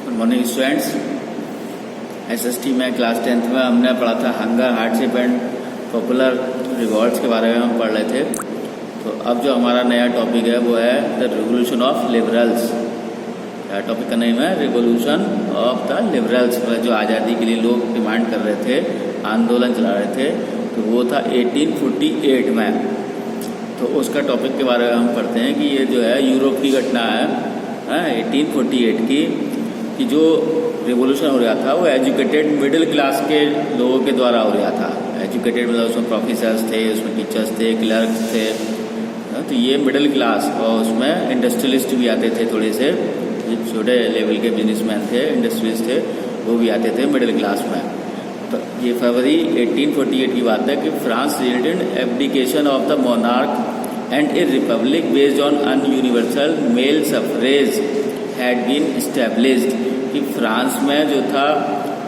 Good morning students. SST में class 10th में हमने पढ़ा था hunger, hardship and popular rewards के बारे में हम पढ़ रहे थे। तो अब जो हमारा नया टॉपिक है वो है the revolution of liberals. Topic का नेम है रिवोल्यूशन ऑफ द लिबरल्स। जो आज़ादी के लिए लोग डिमांड कर रहे थे, आंदोलन चला रहे थे, तो वो था 1848 में। तो उसका टॉपिक के बारे में हम पढ़ते हैं कि ये जो है यूरोप की घटना है 1848 की, कि जो रिवोल्यूशन हो रहा था वो एजुकेटेड मिडिल क्लास के लोगों के द्वारा हो रहा था। एजुकेटेड मतलब उसमें प्रोफेसर्स थे, उसमें टीचर्स थे, क्लर्क्स थे। तो ये मिडिल क्लास, और उसमें इंडस्ट्रियलिस्ट भी आते थे, थोड़े से छोटे लेवल के बिजनेसमैन थे, इंडस्ट्रियलिस्ट थे, वो भी आते थे मिडिल क्लास में। तो ये फरवरी 1848 की बात है कि France resulted abdication of the monarch and a republic based on universal male suffrage had been established। कि फ्रांस में जो था,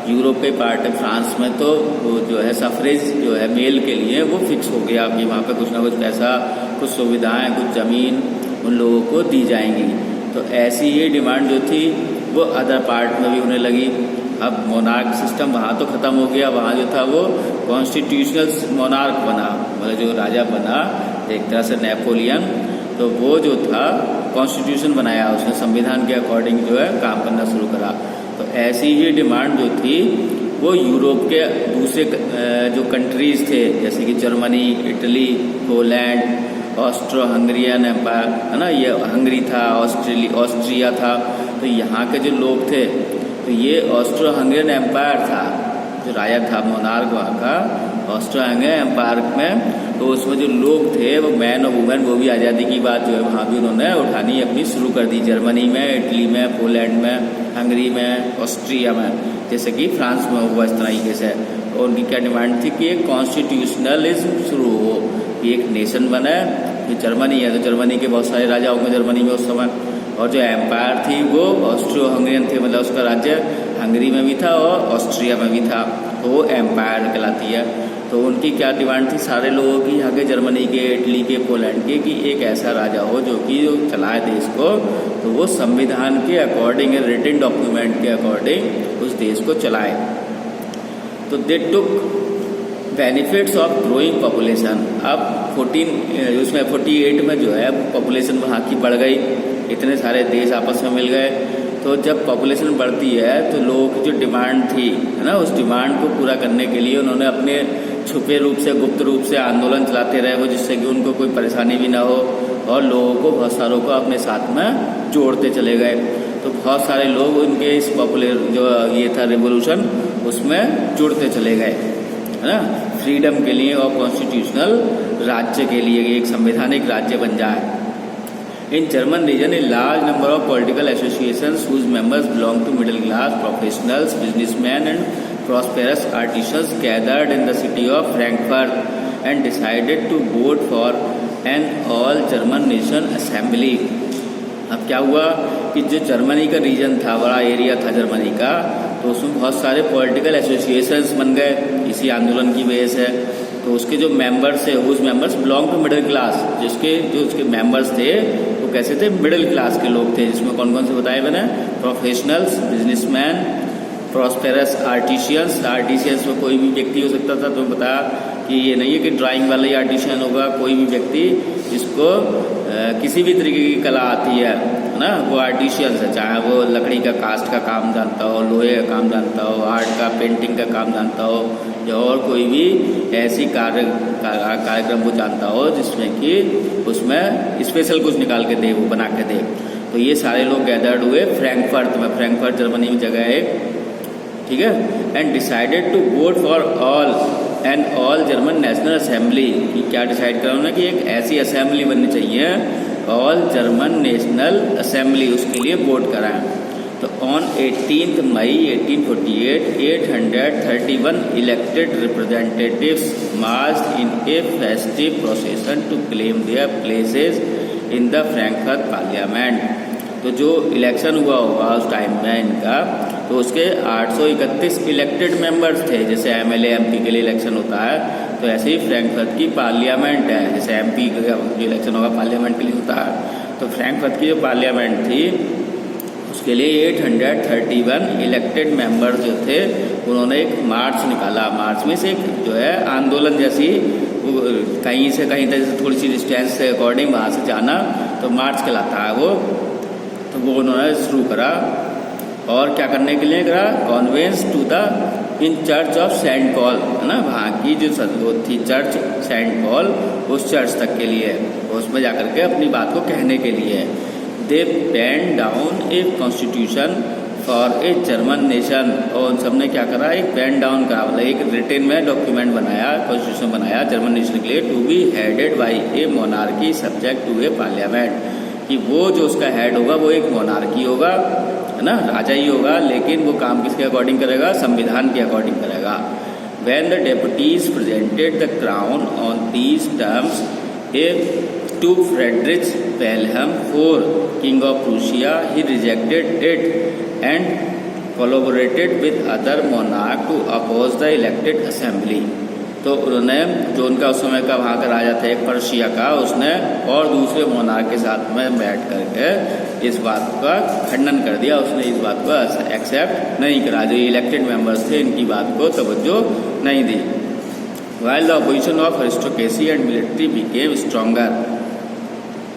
यूरोप के पार्ट है फ्रांस में, तो वो जो है सफरेज जो है मेल के लिए वो फिक्स हो गया कि वहाँ पे कुछ ना कुछ पैसा, कुछ सुविधाएं, कुछ ज़मीन उन लोगों को दी जाएंगी। तो ऐसी ही डिमांड जो थी वो अदर पार्ट में भी होने लगी। अब मोनार्क सिस्टम वहाँ तो ख़त्म हो गया, वहाँ जो था वो कॉन्स्टिट्यूशनल मोनार्क बना, मतलब जो राजा बना एक तरह से नेपोलियन, तो वो जो था कॉन्स्टिट्यूशन बनाया, उसने संविधान के अकॉर्डिंग जो है काम करना शुरू करा। तो ऐसी ही डिमांड जो थी वो यूरोप के दूसरे जो कंट्रीज़ थे, जैसे कि Germany, Italy, Poland, Austro Hungarian empire है ना, ये हंगरी था, ऑस्ट्रिया था। तो यहाँ के जो लोग थे, तो ये ऑस्ट्रो हंगरियन एम्पायर था, जो राजा था मोनार्क वहाँ का ऑस्ट्रो हंगरियन एम्पायर में। तो उसमें जो लोग थे वो मैन और वुमेन, वो भी आज़ादी की बात जो है वहाँ भी उन्होंने उठानी अपनी शुरू कर दी। जर्मनी में, इटली में, पोलैंड में, हंगरी में, ऑस्ट्रिया में, जैसे कि फ्रांस में हुआ इस तरीके से। और उनकी क्या डिमांड थी कि एक कॉन्स्टिट्यूशनलिज्म शुरू हो, कि एक नेशन बने। कि जर्मनी है तो जर्मनी के बहुत सारे राजा होंगे जर्मनी में उस समय, और जो एम्पायर थी वो ऑस्ट्रो हंगरियन थे, मतलब उसका राज्य हंगरी में भी था और ऑस्ट्रिया में भी था, तो वो एम्पायर कहलाती है। तो उनकी क्या डिमांड थी सारे लोगों की, यहाँ के जर्मनी के, इटली के, पोलैंड के, कि एक ऐसा राजा हो जो कि चलाए देश को, तो वो संविधान के अकॉर्डिंग, रिटन डॉक्यूमेंट के अकॉर्डिंग उस देश को चलाए। तो दे टुक बेनिफिट्स ऑफ ग्रोइंग पॉपुलेशन। अब 48 में जो है पॉपुलेशन वहाँ की बढ़ गई, इतने सारे देश आपस में मिल गए। तो जब पॉपुलेशन बढ़ती है तो लोगों की जो डिमांड थी है ना, उस डिमांड को पूरा करने के लिए उन्होंने अपने छुपे रूप से, गुप्त रूप से आंदोलन चलाते रहे वो, जिससे कि उनको कोई परेशानी भी ना हो, और लोगों को, बहुत सारों को अपने साथ में जोड़ते चले गए। तो बहुत सारे लोग उनके इस पॉपुलर जो ये था रिवोल्यूशन, उसमें जुड़ते चले गए, है ना, फ्रीडम के लिए और कॉन्स्टिट्यूशनल राज्य के लिए, एक संवैधानिक राज्य बन जाए। In German region, a large number of political associations whose members belong to middle class, professionals, businessmen and prosperous artisans gathered in the city of Frankfurt and decided to vote for an all German nation assembly। अब क्या हुआ कि जो Germany का reason था, बड़ा area था Germany का, तो उसमें बहुत सारे पॉलिटिकल एसोसिएशंस बन गए इसी आंदोलन की वजह से। तो उसके जो मेंबर्स थे, उस members belong to middle class, जो उसके मेंबर्स थे वो कैसे थे, मिडिल क्लास के लोग थे, जिसमें कौन कौन से बताए मैंने, professionals, businessman, prosperous artisans. Artisans में कोई भी व्यक्ति हो सकता था, तो बताया कि ये नहीं है कि ड्राइंग वाला ही आर्टिशियन होगा, कोई भी व्यक्ति जिसको किसी भी तरीके की कला आती है ना, वो आर्टिशियंस है। चाहे वो लकड़ी का कास्ट का काम जानता हो, लोहे का काम जानता हो, आर्ट का, पेंटिंग का काम जानता हो, या और कोई भी ऐसी कार्यक्रम वो जानता हो जिसमें कि उसमें स्पेशल कुछ निकाल के दे, वो बना के दे। तो ये सारे लोग गैदर्ड हुए फ्रैंकफर्ट में, फ्रैंकफर्ट जर्मनी में जगह है, ठीक है। And decided to vote for all German National Assembly. कि क्या डिसाइड करा उन्होंने कि एक ऐसी असेंबली बननी चाहिए, ऑल जर्मन नेशनल असेंबली, उसके लिए वोट कराएं। तो on 18 May 1848 831 elected representatives marched in a festive procession to claim their places in the Frankfurt parliament. तो जो इलेक्शन हुआ होगा उस टाइम में इनका, तो उसके 831 इलेक्टेड मेंबर्स थे, जैसे एमएलए एमपी के लिए इलेक्शन होता है, तो ऐसे ही फ्रैंकफर्ट की पार्लियामेंट है, जैसे एमपी का जो इलेक्शन होगा पार्लियामेंट के लिए होता है। तो फ्रैंकफर्ट की जो पार्लियामेंट थी उसके लिए 831 इलेक्टेड मेंबर जो थे उन्होंने एक मार्च निकाला। मार्च में से एक जो है आंदोलन जैसी, कहीं से कहीं तक थोड़ी सी डिस्टेंस से अकॉर्डिंग वहाँ से जाना तो मार्च कहलाता है वो। तो वो उन्होंने शुरू करा और क्या करने के लिए करा, convenes to the in church of Saint Paul, है ना, वहाँ की जो वो थी चर्च सेंट पॉल, उस चर्च तक के लिए, उसमें जाकर के अपनी बात को कहने के लिए। They pen down a constitution for a German nation, और उन सब ने क्या करा, एक पेन डाउन करा, मतलब एक रिटन में डॉक्यूमेंट बनाया, कॉन्स्टिट्यूशन बनाया जर्मन नेशन के लिए, to be headed by a monarchy subject to a parliament, कि वो जो उसका हेड होगा वो एक मोनार्की होगा, है ना, राजा ही होगा, लेकिन वो काम किसके अकॉर्डिंग करेगा, संविधान के अकॉर्डिंग करेगा। When the deputies presented the crown on these terms to Friedrich Wilhelm IV, king of Prussia, he rejected it and collaborated with other monarch to oppose the elected assembly. तो उन्होंने जो उनका उस समय का वहाँ का राजा था एक पर्शिया का, उसने और दूसरे मोनार्क के साथ में बैठ करके इस बात का खंडन कर दिया, उसने इस बात को एक्सेप्ट नहीं करा, जो इलेक्टेड मेंबर्स थे इनकी बात को तवज्जो नहीं दी। While the opposition of aristocracy and military became stronger,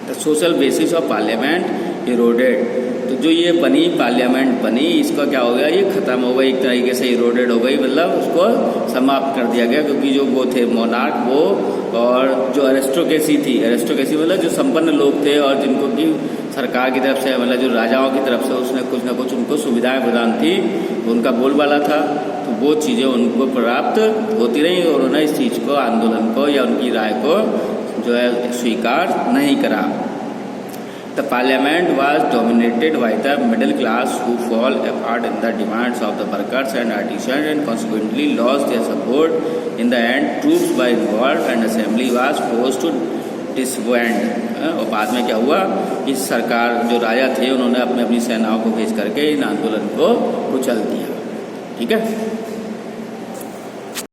the social basis of parliament eroded। तो जो ये बनी पार्लियामेंट बनी, इसका क्या हो गया, ये खत्म हो गई, एक तरीके से इरोडेड हो गई, मतलब उसको समाप्त कर दिया गया, क्योंकि जो वो थे मोनार्क वो, और जो एरिस्टोक्रेसी थी, एरिस्टोक्रेसी मतलब जो संपन्न लोग थे और जिनको की सरकार की तरफ से, मतलब जो राजाओं की तरफ से उसने कुछ ना कुछ उनको सुविधाएं प्रदान थी, उनका बोलबाला था, तो वो चीज़ें उनको प्राप्त होती रही और उन्होंने इस चीज़ को, आंदोलन को या उनकी राय को जो है स्वीकार नहीं करा। The parliament was dominated by the middle class who fall apart in the demands of the workers and artisans and consequently lost their support. In the end, troops were involved and assembly was forced to disband। और बाद में क्या हुआ, इस सरकार जो राजा थे उन्होंने अपनी सेनाओं को भेज करके इन आंदोलन को कुचल दिया। ठीक है।